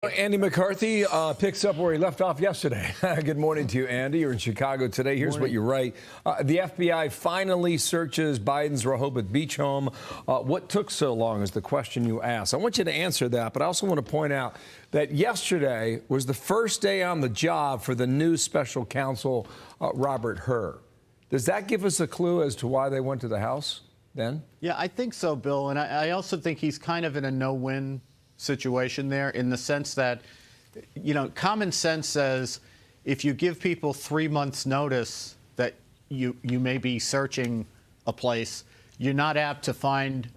Andy McCarthy picks up where he left off yesterday. Good morning to you, Andy. You're in Chicago today. Here's what you write. The FBI finally searches Biden's Rehoboth Beach home. What took so long is the question you asked. I want you to answer that, but I also want to point out that yesterday was the first day on the job for the new special counsel, Robert Hur. Does that give us a clue as to why they went to the House then? Yeah, I think so, Bill. And I also think he's kind of in a no-win situation there, in the sense that, you know, common sense says if you give people 3 months notice that you may be searching a place, you're not apt to find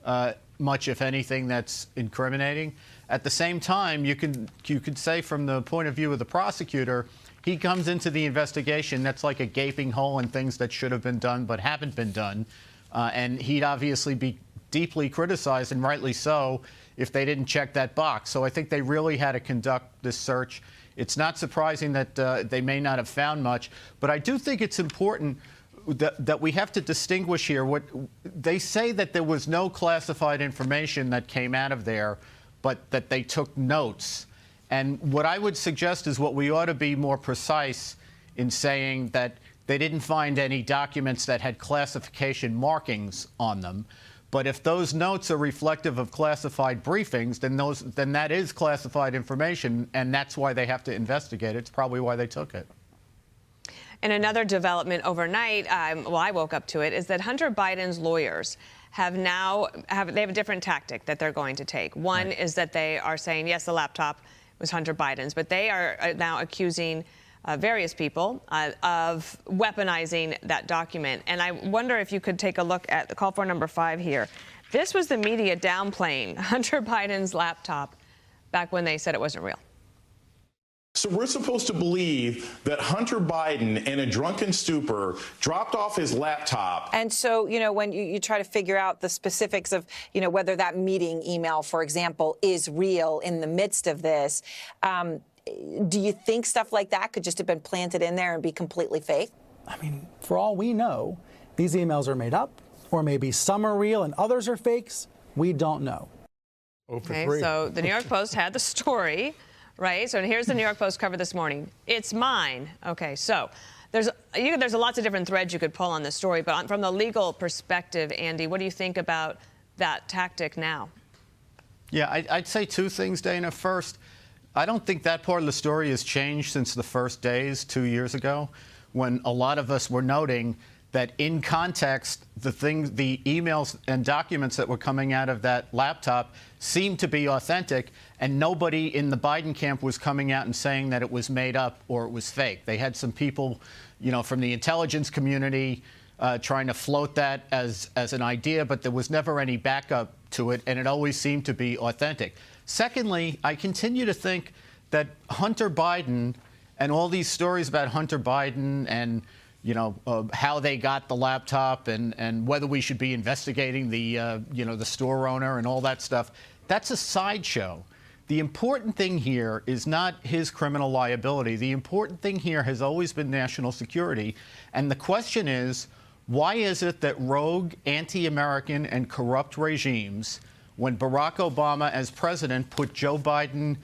much, if anything, that's incriminating. At the same time, you could say, from the point of view of the prosecutor, he comes into the investigation that's like a gaping hole in things that should have been done but haven't been done, and he'd obviously be deeply criticized, and rightly so, if they didn't check that box. So I think they really had to conduct this search. It's not surprising that they may not have found much, but I do think it's important that we have to distinguish here. What they say, that there was no classified information that came out of there, but that they took notes. And what I would suggest is what we ought to be more precise in saying that they didn't find any documents that had classification markings on them. But if those notes are reflective of classified briefings, then that is classified information, and that's why they have to investigate it. It's probably why they took it. And another development overnight, well, I woke up to it, is that Hunter Biden's lawyers have a different tactic that they're going to take. One is that they are saying, yes, the laptop was Hunter Biden's, but they are now accusing various people of weaponizing that document. And I wonder if you could take a look at the call for number 5 here. This was the media downplaying Hunter Biden's laptop back when they said it wasn't real. So we're supposed to believe that Hunter Biden, in a drunken stupor, dropped off his laptop. And so, you know, when you try to figure out the specifics of, you know, whether that meeting email, for example, is real in the midst of this, do you think stuff like that could just have been planted in there and be completely fake? I mean, for all we know, these emails are made up, or maybe some are real and others are fakes. We don't know. Okay, so the New York Post had the story, right? So here's the New York Post cover this morning. It's mine. Okay, so there's lots of different threads you could pull on this story, but from the legal perspective, Andy, what do you think about that tactic now? Yeah, I'd say 2 things, Dana. First, I don't think that part of the story has changed since the first days 2 years ago, when a lot of us were noting that in context, the emails and documents that were coming out of that laptop seemed to be authentic, and nobody in the Biden camp was coming out and saying that it was made up or it was fake. They had some people, you know, from the intelligence community trying to float that as an idea, but there was never any backup to it, and it always seemed to be authentic. Secondly, I continue to think that Hunter Biden and all these stories about Hunter Biden and, you know, how they got the laptop and whether we should be investigating the, you know, the store owner and all that stuff, that's a sideshow. The important thing here is not his criminal liability. The important thing here has always been national security. And the question is, why is it that rogue, anti-American and corrupt regimes, when Barack Obama as president put Joe Biden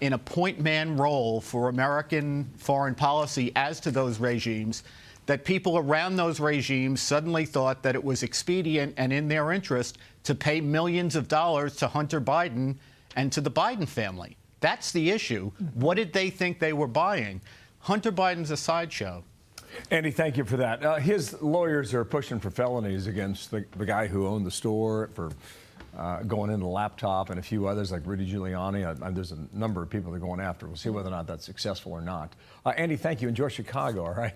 in a point man role for American foreign policy as to those regimes, that people around those regimes suddenly thought that it was expedient and in their interest to pay millions of dollars to Hunter Biden and to the Biden family? That's the issue. What did they think they were buying? Hunter Biden's a sideshow. Andy, thank you for that. His lawyers are pushing for felonies against the guy who owned the store for going in the laptop, and a few others like Rudy Giuliani. There's a number of people they're going after. We'll see whether or not that's successful or not. Andy, thank you. Enjoy Chicago, all right?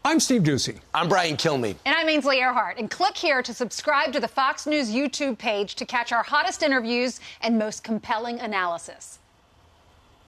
I'm Steve Ducey. I'm Brian Kilmeade. And I'm Ainsley Earhart. And click here to subscribe to the Fox News YouTube page to catch our hottest interviews and most compelling analysis.